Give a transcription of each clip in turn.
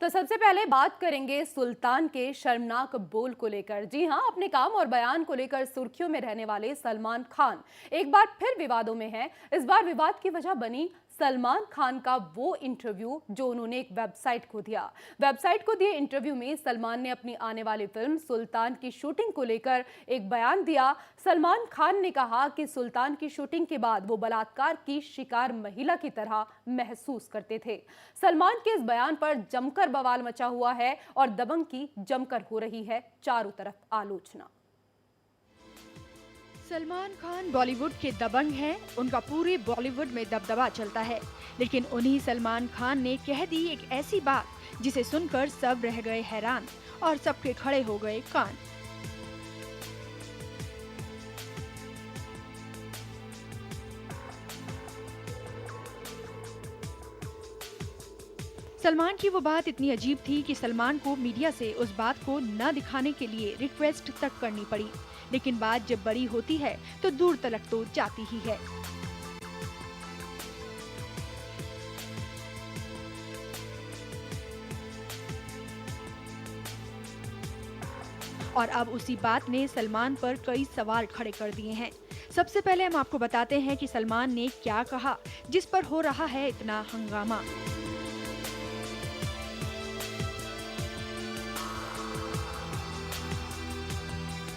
तो सबसे पहले बात करेंगे सुल्तान के शर्मनाक बोल को लेकर। जी हां, अपने काम और बयान को लेकर सुर्खियों में रहने वाले सलमान खान एक बार फिर विवादों में हैं। इस बार विवाद की वजह बनी सलमान खान का वो इंटरव्यू जो उन्होंने एक वेबसाइट को दिया। वेबसाइट को दिए इंटरव्यू में सलमान ने अपनी आने वाली फिल्म सुल्तान की शूटिंग को लेकर एक बयान दिया। सलमान खान ने कहा कि सुल्तान की शूटिंग के बाद वो बलात्कार की शिकार महिला की तरह महसूस करते थे। सलमान के इस बयान पर जमकर बवाल मचा हुआ है और दबंग की जमकर हो रही है चारों तरफ आलोचना। सलमान खान बॉलीवुड के दबंग हैं, उनका पूरे बॉलीवुड में दबदबा चलता है। लेकिन उन्हीं सलमान खान ने कह दी एक ऐसी बात जिसे सुनकर सब रह गए हैरान और सबके खड़े हो गए कान। सलमान की वो बात इतनी अजीब थी कि सलमान को मीडिया से उस बात को न दिखाने के लिए रिक्वेस्ट तक करनी पड़ी। लेकिन बात जब बड़ी होती है तो दूर तलक तो जाती ही है। और अब उसी बात ने सलमान पर कई सवाल खड़े कर दिए हैं। सबसे पहले हम आपको बताते हैं कि सलमान ने क्या कहा जिस पर हो रहा है इतना हंगामा।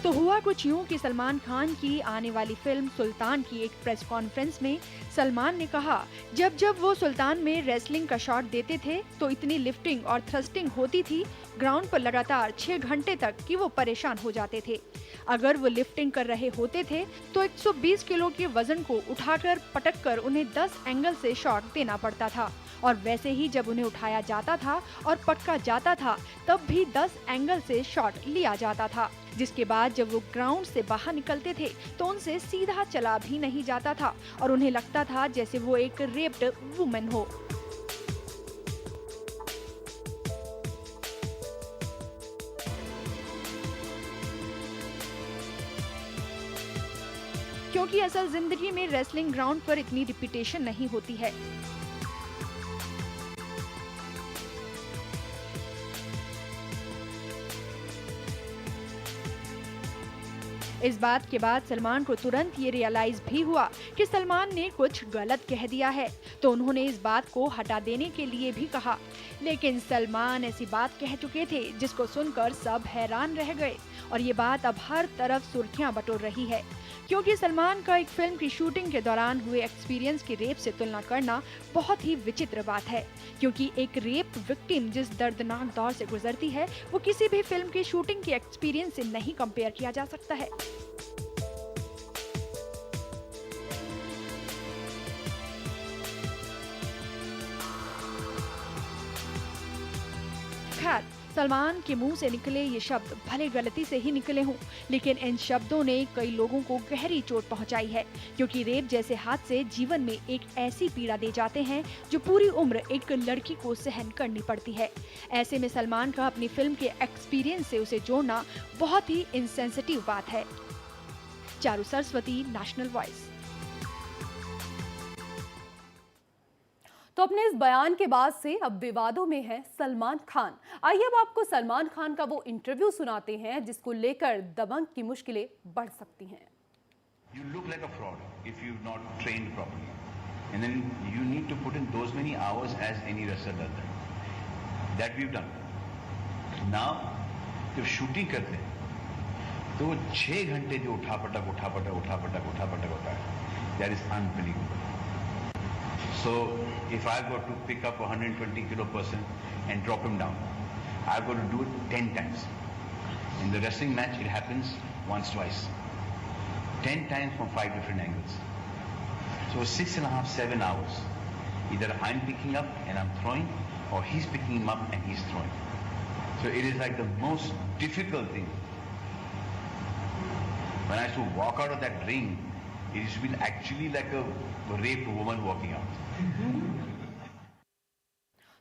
तो हुआ कुछ यूं कि सलमान खान की आने वाली फिल्म सुल्तान की एक प्रेस कॉन्फ्रेंस में सलमान ने कहा जब जब वो सुल्तान में रेसलिंग का शॉट देते थे तो इतनी लिफ्टिंग और थ्रस्टिंग होती थी ग्राउंड पर लगातार 6 घंटे तक कि वो परेशान हो जाते थे। अगर वो लिफ्टिंग कर रहे होते थे तो 120 किलो के वजन को उठाकर पटककर उन्हें 10 एंगल से शॉट देना पड़ता था और वैसे ही जब उन्हें उठाया जाता था और पटका जाता था तब भी 10 एंगल से शॉट लिया जाता था, जिसके बाद जब वो ग्राउंड से बाहर निकलते थे तो उनसे सीधा चला भी नहीं जाता था और उन्हें लगता था जैसे वो एक रेप्ड वुमेन हो। क्योंकि असल जिंदगी में रेसलिंग ग्राउंड पर इतनी रिपीटेशन नहीं होती है। इस बात के बाद सलमान को तुरंत ये रियलाइज भी हुआ कि सलमान ने कुछ गलत कह दिया है, तो उन्होंने इस बात को हटा देने के लिए भी कहा। लेकिन सलमान ऐसी बात कह चुके थे जिसको सुनकर सब हैरान रह गए और ये बात अब हर तरफ सुर्खियां बटोर रही है, क्योंकि सलमान का एक फिल्म की शूटिंग के दौरान हुए एक्सपीरियंस की रेप से तुलना करना बहुत ही विचित्र बात है। क्योंकि एक रेप विक्टिम जिस दर्दनाक दौर से गुजरती है वो किसी भी फिल्म की शूटिंग के एक्सपीरियंस से नहीं कंपेयर किया जा सकता है। खैर, सलमान के मुंह से निकले ये शब्द भले गलती से ही निकले हों, लेकिन इन शब्दों ने कई लोगों को गहरी चोट पहुंचाई है, क्योंकि रेप जैसे हादसे जीवन में एक ऐसी पीड़ा दे जाते हैं जो पूरी उम्र एक लड़की को सहन करनी पड़ती है। ऐसे में सलमान का अपनी फिल्म के एक्सपीरियंस से उसे जोड़ना बहुत ही इनसेंसिटिव बात है। Charu Saraswati, national voice. तो अपने इस बयान के बाद से अब विवादों में है सलमान खान। आइए अब आपको सलमान खान का वो इंटरव्यू सुनाते हैं जिसको लेकर दबंग की मुश्किलें बढ़ सकती हैं। You look like a fraud if you've not trained properly, and then you need to put in those many hours as any wrestler does that. That we've done. Now, जब शूटिंग करते हैं तो 6 घंटे जो उठापटक होता है, that is unbelievable. So if I've got to pick up a 120 kilo person and drop him down, I've got to do it 10 times. In the wrestling match, it happens once, twice. 10 times from 5 different angles. So 6.5, 7 hours. Either I'm picking up and I'm throwing, or he's picking him up and he's throwing. So it is like the most difficult thing. When I used to walk out of that ring, it used to be actually like a raped woman walking out.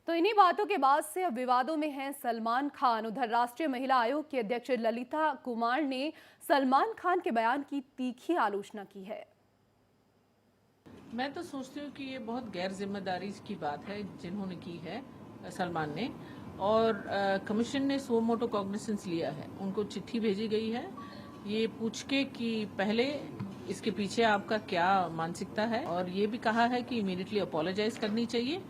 तो इन्हीं बातों के बाद से अब विवादों में हैं सलमान खान। उधर राष्ट्रीय महिला आयोग की अध्यक्ष ललिता कुमार ने सलमान खान के बयान की तीखी आलोचना की है। मैं तो सोचती हूँ कि ये बहुत गैर जिम्मेदारी की बात है जिन्होंने की है सलमान ने, और कमीशन ने सो मोटो कॉग्निसेंस लिया है, उनको चिट्ठी भेजी गई है ये पूछ के कि पहले इसके पीछे आपका क्या मानसिकता है, और ये भी कहा है कि इमीडिएटली अपोलोजाइज करनी चाहिए।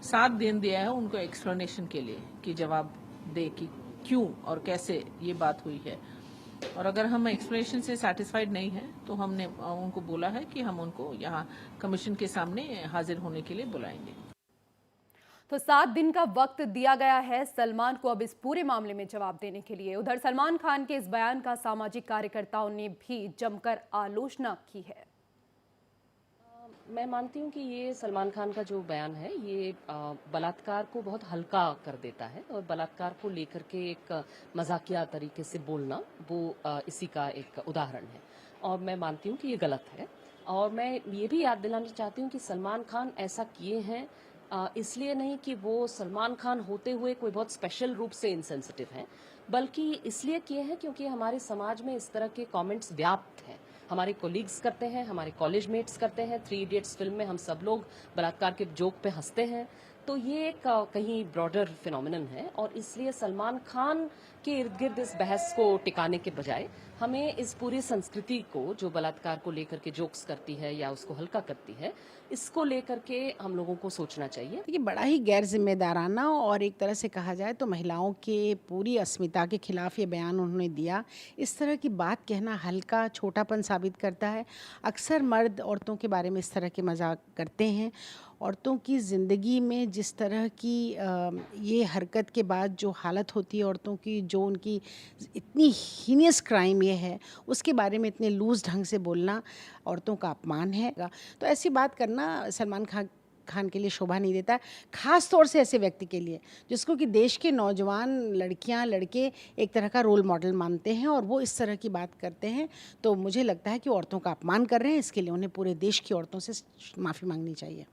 7 दिन दिया है उनको एक्सप्लेनेशन के लिए कि जवाब दे कि क्यों और कैसे ये बात हुई है, और अगर हम एक्सप्लेनेशन से सेटिस्फाइड नहीं है तो हमने उनको बोला है कि हम उनको यहाँ कमीशन के सामने हाजिर होने के लिए बुलाएंगे। तो 7 दिन का वक्त दिया गया है सलमान को अब इस पूरे मामले में जवाब देने के लिए। उधर सलमान खान के इस बयान का सामाजिक कार्यकर्ताओं ने भी जमकर आलोचना की है। मैं मानती हूँ कि ये सलमान खान का जो बयान है ये बलात्कार को बहुत हल्का कर देता है, और बलात्कार को लेकर के एक मजाकिया तरीके से बोलना वो इसी का एक उदाहरण है, और मैं मानती हूँ कि ये गलत है। और मैं ये भी याद दिलाना चाहती हूँ कि सलमान खान ऐसा किए हैं इसलिए नहीं कि वो सलमान खान होते हुए कोई बहुत स्पेशल रूप से इनसेंसिटिव हैं, बल्कि इसलिए किए हैं क्योंकि हमारे समाज में इस तरह के कमेंट्स व्याप्त हैं। हमारे कोलीग्स करते हैं, हमारे कॉलेज मेट्स करते हैं, 3 इडियट्स फिल्म में हम सब लोग बलात्कार के जोक पे हंसते हैं। तो ये एक कहीं ब्रॉडर फिनोमिनन है, और इसलिए सलमान खान के इर्द गिर्द इस बहस को टिकाने के बजाय हमें इस पूरी संस्कृति को जो बलात्कार को लेकर के जोक्स करती है या उसको हल्का करती है, इसको लेकर के हम लोगों को सोचना चाहिए। ये बड़ा ही गैर जिम्मेदाराना और एक तरह से कहा जाए तो महिलाओं के पूरी अस्मिता के खिलाफ ये बयान उन्होंने दिया। इस तरह की बात कहना हल्का छोटापन साबित करता है। अक्सर मर्द औरतों के बारे में इस तरह के मजाक करते हैं। औरतों की ज़िंदगी में जिस तरह की ये हरकत के बाद जो हालत होती है औरतों की, जो उनकी इतनी हीनियस क्राइम ये है, उसके बारे में इतने लूज़ ढंग से बोलना औरतों का अपमान है। तो ऐसी बात करना सलमान खान के लिए शोभा नहीं देता है, ख़ास तौर से ऐसे व्यक्ति के लिए जिसको कि देश के नौजवान लड़कियां लड़के एक तरह का रोल मॉडल मानते हैं, और वो इस तरह की बात करते हैं। तो मुझे लगता है कि औरतों का अपमान कर रहे हैं। इसके लिए उन्हें पूरे देश की औरतों से माफ़ी मांगनी चाहिए।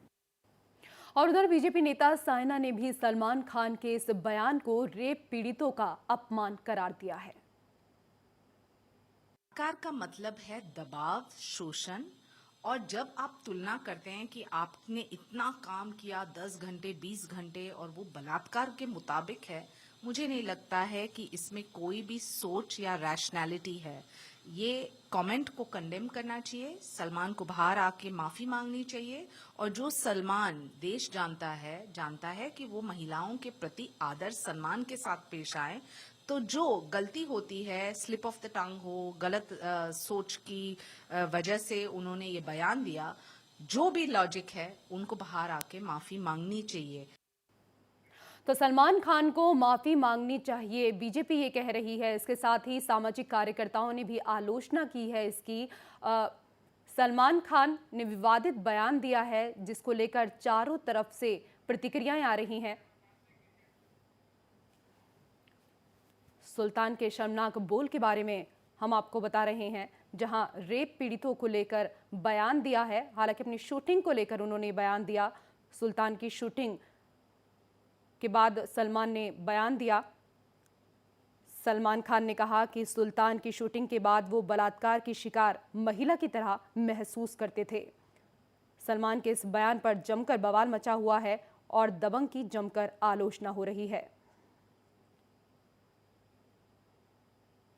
और उधर बीजेपी नेता सायना ने भी सलमान खान के इस बयान को रेप पीड़ितों का अपमान करार दिया है। बलात्कार का मतलब है दबाव, शोषण, और जब आप तुलना करते हैं कि आपने इतना काम किया 10 घंटे 20 घंटे और वो बलात्कार के मुताबिक है, मुझे नहीं लगता है कि इसमें कोई भी सोच या रैशनैलिटी है। ये कमेंट को कंडेम करना चाहिए, सलमान को बाहर आके माफी मांगनी चाहिए, और जो सलमान देश जानता है कि वो महिलाओं के प्रति आदर सम्मान के साथ पेश आए। तो जो गलती होती है, स्लिप ऑफ द टंग हो, गलत सोच की वजह से उन्होंने ये बयान दिया, जो भी लॉजिक है उनको बाहर आके माफी मांगनी चाहिए। तो सलमान खान को माफी मांगनी चाहिए, बीजेपी ये कह रही है। इसके साथ ही सामाजिक कार्यकर्ताओं ने भी आलोचना की है इसकी। सलमान खान ने विवादित बयान दिया है जिसको लेकर चारों तरफ से प्रतिक्रियाएं आ रही हैं। सुल्तान के शर्मनाक बोल के बारे में हम आपको बता रहे हैं, जहां रेप पीड़ितों को लेकर बयान दिया है। हालांकि अपनी शूटिंग को लेकर उन्होंने बयान दिया। सुल्तान की शूटिंग के बाद सलमान ने बयान दिया। सलमान खान ने कहा कि सुल्तान की शूटिंग के बाद वो बलात्कार की शिकार महिला की तरह महसूस करते थे। सलमान के इस बयान पर जमकर बवाल मचा हुआ है और दबंग की जमकर आलोचना हो रही है।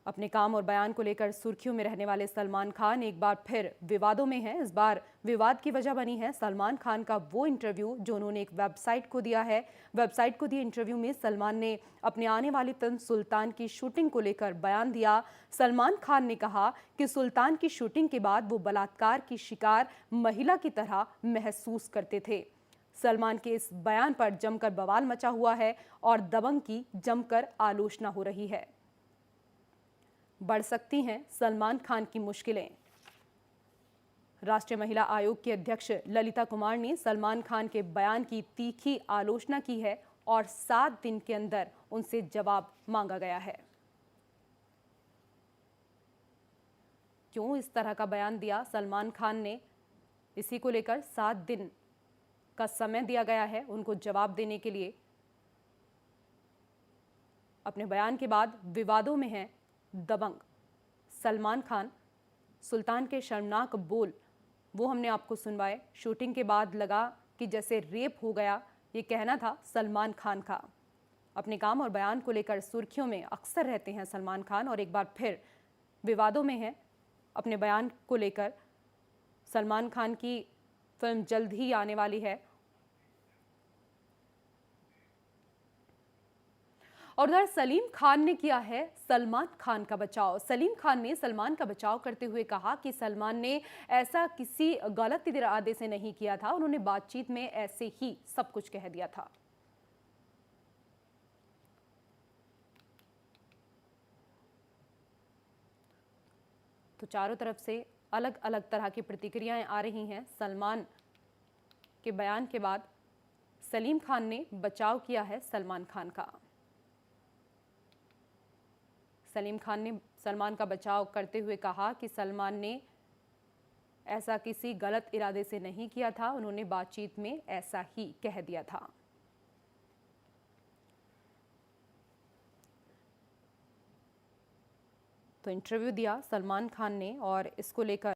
अपने काम और बयान को लेकर सुर्खियों में रहने वाले सलमान खान एक बार फिर विवादों में हैं। इस बार विवाद की वजह बनी है सलमान खान का वो इंटरव्यू जो उन्होंने एक वेबसाइट को दिया है। वेबसाइट को दिए इंटरव्यू में सलमान ने अपने आने वाली फिल्म सुल्तान की शूटिंग को लेकर बयान दिया। सलमान खान ने कहा कि सुल्तान की शूटिंग के बाद वो बलात्कार की शिकार महिला की तरह महसूस करते थे। सलमान के इस बयान पर जमकर बवाल मचा हुआ है और दबंग की जमकर आलोचना हो रही है। बढ़ सकती हैं सलमान खान की मुश्किलें। राष्ट्रीय महिला आयोग की अध्यक्ष ललिता कुमार ने सलमान खान के बयान की तीखी आलोचना की है और 7 दिन के अंदर उनसे जवाब मांगा गया है। क्यों इस तरह का बयान दिया सलमान खान ने, इसी को लेकर 7 दिन का समय दिया गया है उनको जवाब देने के लिए। अपने बयान के बाद विवादों में है दबंग सलमान खान। सुल्तान के शर्मनाक बोल वो हमने आपको सुनवाए। शूटिंग के बाद लगा कि जैसे रेप हो गया, ये कहना था सलमान खान का। अपने काम और बयान को लेकर सुर्खियों में अक्सर रहते हैं सलमान खान और एक बार फिर विवादों में हैं। अपने बयान को लेकर सलमान खान की फिल्म जल्द ही आने वाली है और उधर सलीम खान ने किया है सलमान खान का बचाव। सलीम खान ने सलमान का बचाव करते हुए कहा कि सलमान ने ऐसा किसी गलत इरादे से नहीं किया था, उन्होंने बातचीत में ऐसे ही सब कुछ कह दिया था। तो चारों तरफ से अलग अलग तरह की प्रतिक्रियाएं आ रही हैं। सलमान के बयान के बाद सलीम खान ने बचाव किया है सलमान खान का। सलीम खान ने सलमान का बचाव करते हुए कहा कि सलमान ने ऐसा किसी गलत इरादे से नहीं किया था, उन्होंने बातचीत में ऐसा ही कह दिया था। तो इंटरव्यू दिया सलमान खान ने और इसको लेकर